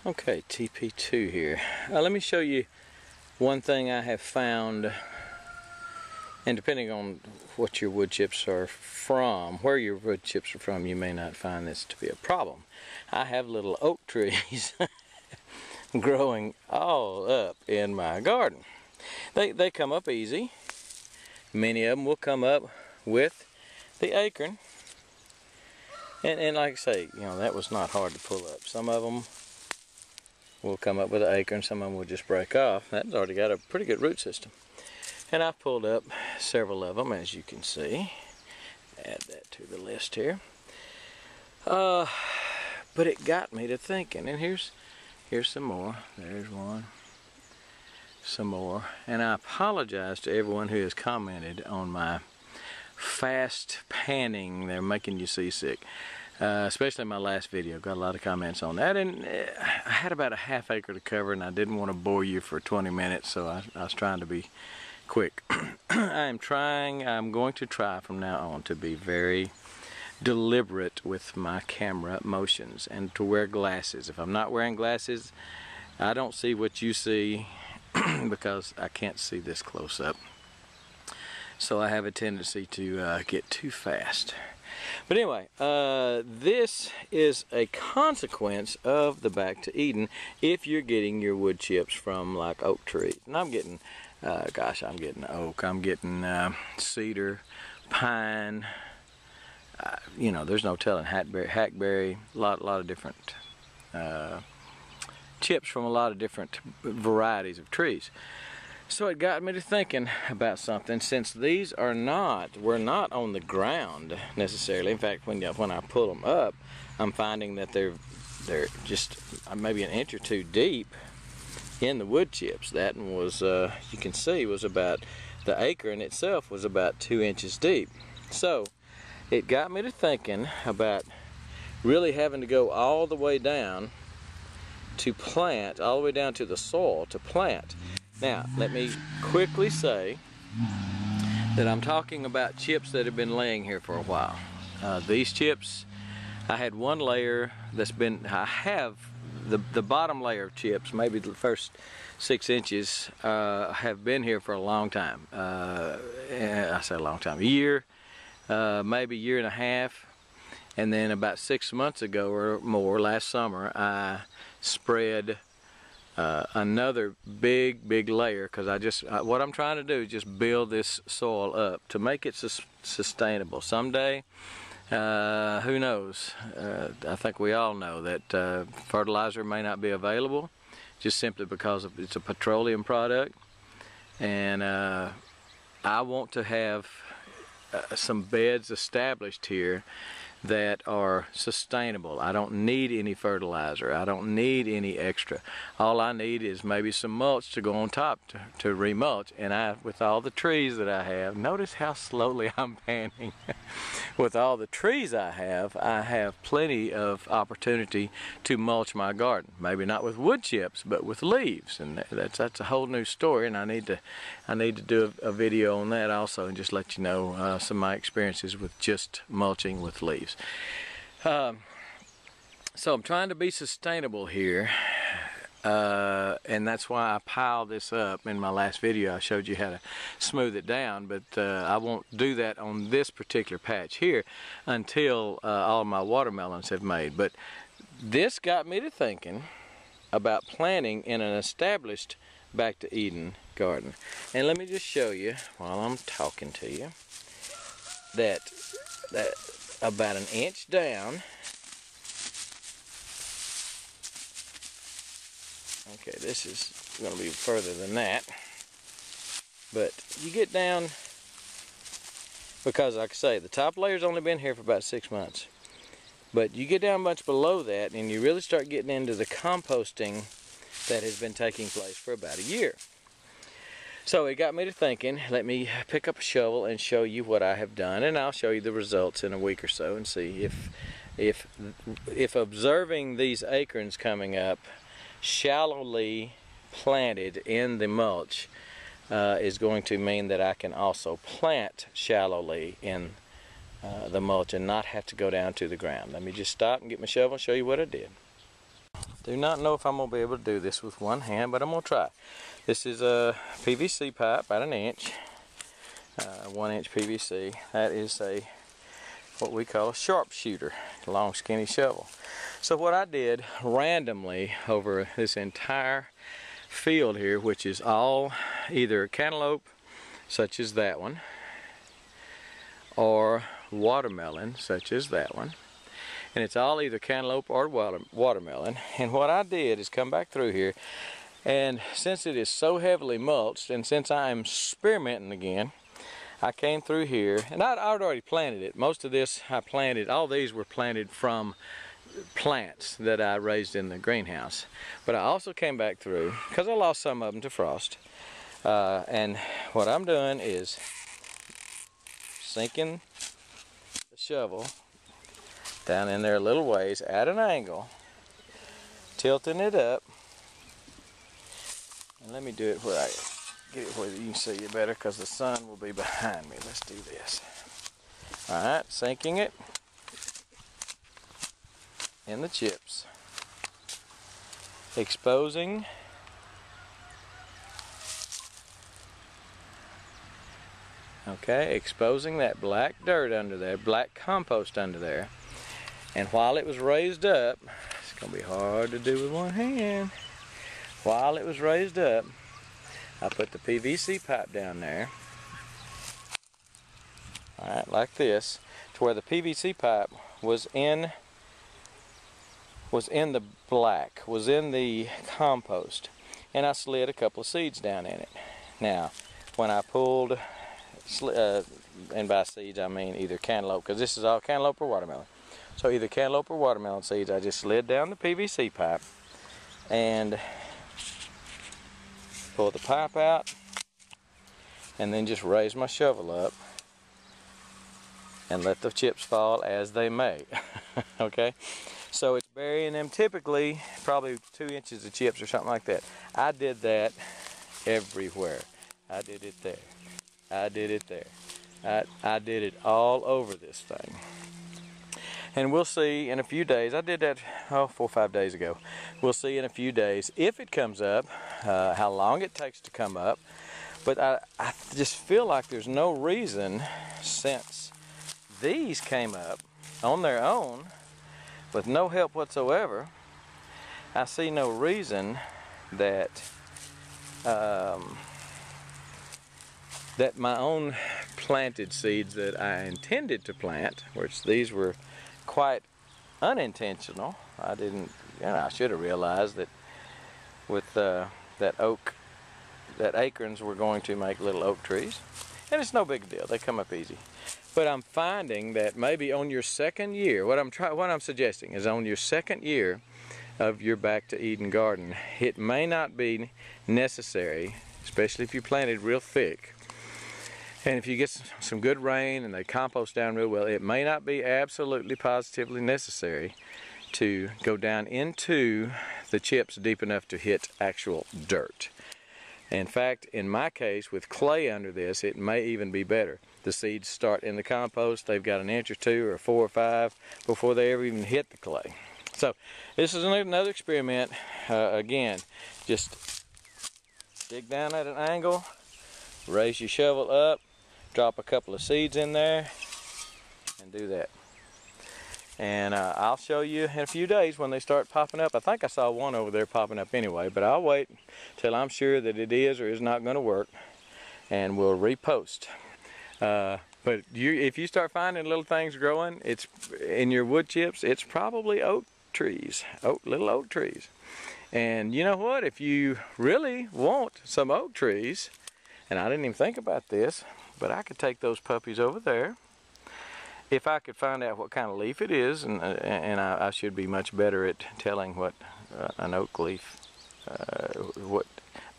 Okay, TP2 here. Let me show you one thing I have found, and depending on what your wood chips are from, where your wood chips are from, you may not find this to be a problem. I have little oak trees growing all up in my garden. They come up easy. Many of them will come up with the acorn. And like I say, you know, that was not hard to pull up. Some of them will come up with an acorn, some of them will just break off. That's already got a pretty good root system. And I've pulled up several of them, as you can see. Add that to the list here. But it got me to thinking, and here's some more. There's one. Some more. And I apologize to everyone who has commented on my fast panning. They're making you seasick. Especially my last video, got a lot of comments on that, and I had about a half acre to cover, and I didn't want to bore you for 20 minutes, so I was trying to be quick. I'm going to try from now on to be very deliberate with my camera motions and to wear glasses. If I'm not wearing glasses, I don't see what you see because I can't see this close up. So I have a tendency to get too fast. But anyway, this is a consequence of the Back to Eden if you're getting your wood chips from like oak trees. And I'm getting, gosh, I'm getting oak, I'm getting cedar, pine, you know, there's no telling, hackberry, a lot of different chips from a lot of different varieties of trees. So it got me to thinking about something. Since these are we're not on the ground necessarily. In fact, when I pull them up, I'm finding that they're just maybe an inch or two deep in the wood chips. That one was, you can see, was about, the acorn itself was about 2 inches deep. So it got me to thinking about really having to go all the way down to plant, all the way down to the soil to plant. Now, let me quickly say that I'm talking about chips that have been laying here for a while. These chips, I had one layer that's been, I have the bottom layer of chips, maybe the first 6 inches, have been here for a long time. I say a long time, a year, maybe a year and a half. And then about 6 months ago or more, last summer, I spread another big layer, because what I'm trying to do is just build this soil up to make it sustainable. Someday, who knows, I think we all know that fertilizer may not be available just simply because it's a petroleum product, and I want to have some beds established here that are sustainable. I don't need any fertilizer. I don't need any extra. All I need is maybe some mulch to go on top to remulch. And with all the trees that I have, notice how slowly I'm panning. With all the trees I have plenty of opportunity to mulch my garden. Maybe not with wood chips, but with leaves. And that's a whole new story. And I need to do a video on that also, and just let you know some of my experiences with just mulching with leaves. So I'm trying to be sustainable here, and that's why I piled this up. In my last video I showed you how to smooth it down, but I won't do that on this particular patch here until all my watermelons have made. But this got me to thinking about planting in an established Back to Eden garden. And let me just show you while I'm talking to you that about an inch down, okay, this is going to be further than that, but you get down, because like I say, the top layer's only been here for about 6 months, but you get down much below that and you really start getting into the composting that has been taking place for about a year. So it got me to thinking, let me pick up a shovel and show you what I have done, and I'll show you the results in a week or so and see if observing these acorns coming up shallowly planted in the mulch is going to mean that I can also plant shallowly in the mulch and not have to go down to the ground. Let me just stop and get my shovel and show you what I did. Do not know if I'm going to be able to do this with one hand, but I'm going to try. This is a PVC pipe, about an inch, 1 inch PVC. That is what we call a sharpshooter, a long skinny shovel. So what I did randomly over this entire field here, which is all either cantaloupe, such as that one, or watermelon, such as that one. And it's all either cantaloupe or watermelon. And what I did is come back through here, and since it is so heavily mulched, and since I'm experimenting again, I came through here, and I'd already planted it. Most of this I planted, all these were planted from plants that I raised in the greenhouse. But I also came back through, because I lost some of them to frost, and what I'm doing is sinking the shovel down in there a little ways at an angle, tilting it up, and let me do it where I get it where you can see it better, because the sun will be behind me. Let's do this. Alright, sinking it in the chips, exposing exposing that black dirt under there, black compost under there. And while it was raised up, it's going to be hard to do with one hand. While it was raised up, I put the PVC pipe down there. Alright, like this, to where the PVC pipe was in the black, was in the compost. And I slid a couple of seeds down in it. Now, when I pulled, and by seeds I mean either cantaloupe, because this is all cantaloupe or watermelon. So either cantaloupe or watermelon seeds, I just slid down the PVC pipe and pulled the pipe out, and then just raised my shovel up and let the chips fall as they may. Okay, so it's burying them typically probably 2 inches of chips or something like that. I did that everywhere. I did it there. I did it there. I did it all over this thing. And we'll see in a few days. I did that 4 or 5 days ago. We'll see in a few days if it comes up, how long it takes to come up. But I just feel like there's no reason, since these came up on their own with no help whatsoever, I see no reason that that my own planted seeds that I intended to plant, which these were quite unintentional. I didn't, I should have realized that with that acorns were going to make little oak trees. And it's no big deal, they come up easy. But I'm finding that maybe on your second year, what I'm suggesting is on your second year of your Back to Eden garden, it may not be necessary, especially if you planted real thick, and if you get some good rain and they compost down real well, it may not be absolutely positively necessary to go down into the chips deep enough to hit actual dirt. In fact, in my case, with clay under this, it may even be better. The seeds start in the compost, they've got an inch or 2 or 4 or 5 before they ever even hit the clay. So this is another experiment. Again, just dig down at an angle, raise your shovel up, drop a couple of seeds in there, and do that. And I'll show you in a few days when they start popping up. I think I saw one over there popping up anyway, but I'll wait till I'm sure that it is or is not going to work, and we'll repost. But if you start finding little things growing, it's in your wood chips, it's probably oak trees, little oak trees. And you know what? If you really want some oak trees, and I didn't even think about this, but I could take those puppies over there. If I could find out what kind of leaf it is, and I should be much better at telling what an oak leaf,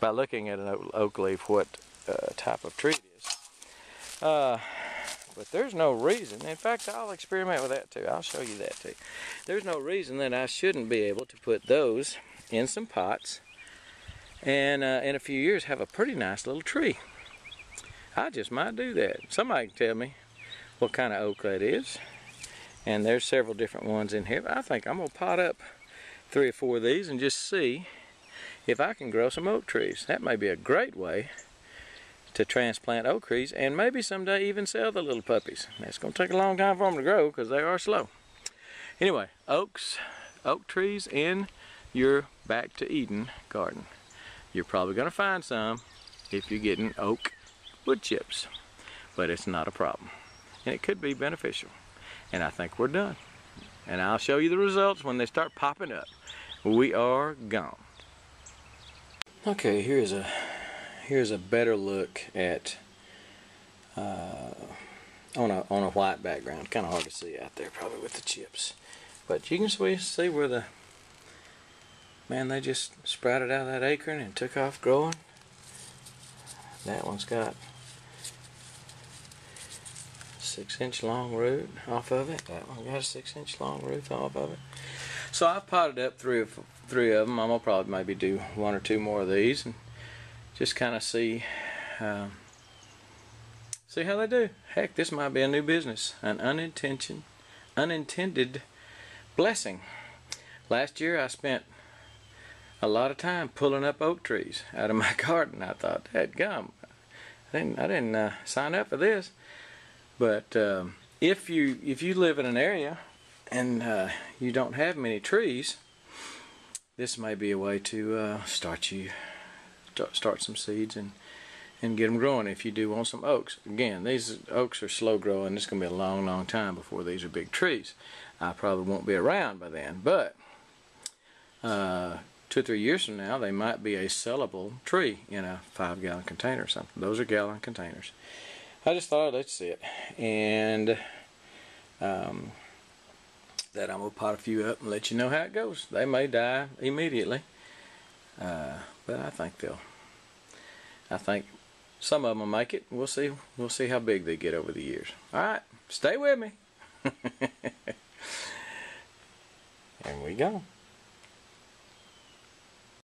by looking at an oak leaf, what type of tree it is. But there's no reason, in fact I'll experiment with that too, I'll show you that too. There's no reason that I shouldn't be able to put those in some pots and in a few years have a pretty nice little tree. I just might do that. Somebody can tell me what kind of oak that is. And there's several different ones in here, but I think I'm going to pot up 3 or 4 of these and just see if I can grow some oak trees. That may be a great way to transplant oak trees and maybe someday even sell the little puppies. It's going to take a long time for them to grow because they are slow. Anyway, oak trees in your Back to Eden garden. You're probably going to find some if you're getting oak wood chips, but it's not a problem. And it could be beneficial. And I think we're done. And I'll show you the results when they start popping up. We are gone. Okay, here's a better look at on a white background. Kind of hard to see out there probably with the chips, but you can see where they just sprouted out of that acorn and took off growing. That one's got 6-inch long root off of it. That one got a 6-inch long root off of it. So I've potted up three of them. I'm gonna probably maybe do 1 or 2 more of these and just kind of see how they do. Heck, this might be a new business, an unintended blessing. Last year I spent a lot of time pulling up oak trees out of my garden. I thought, dadgum, I didn't sign up for this. But if you live in an area and you don't have many trees, this may be a way to start some seeds and get them growing if you do want some oaks. Again, these oaks are slow growing. It's going to be a long time before these are big trees. I probably won't be around by then, but 2 or 3 years from now, they might be a sellable tree in a 5-gallon container or something. Those are gallon containers. I just thought let's see it, and that I'm gonna pot a few up and let you know how it goes. They may die immediately, but I think some of them will make it. We'll see how big they get over the years. All right, stay with me. And we go.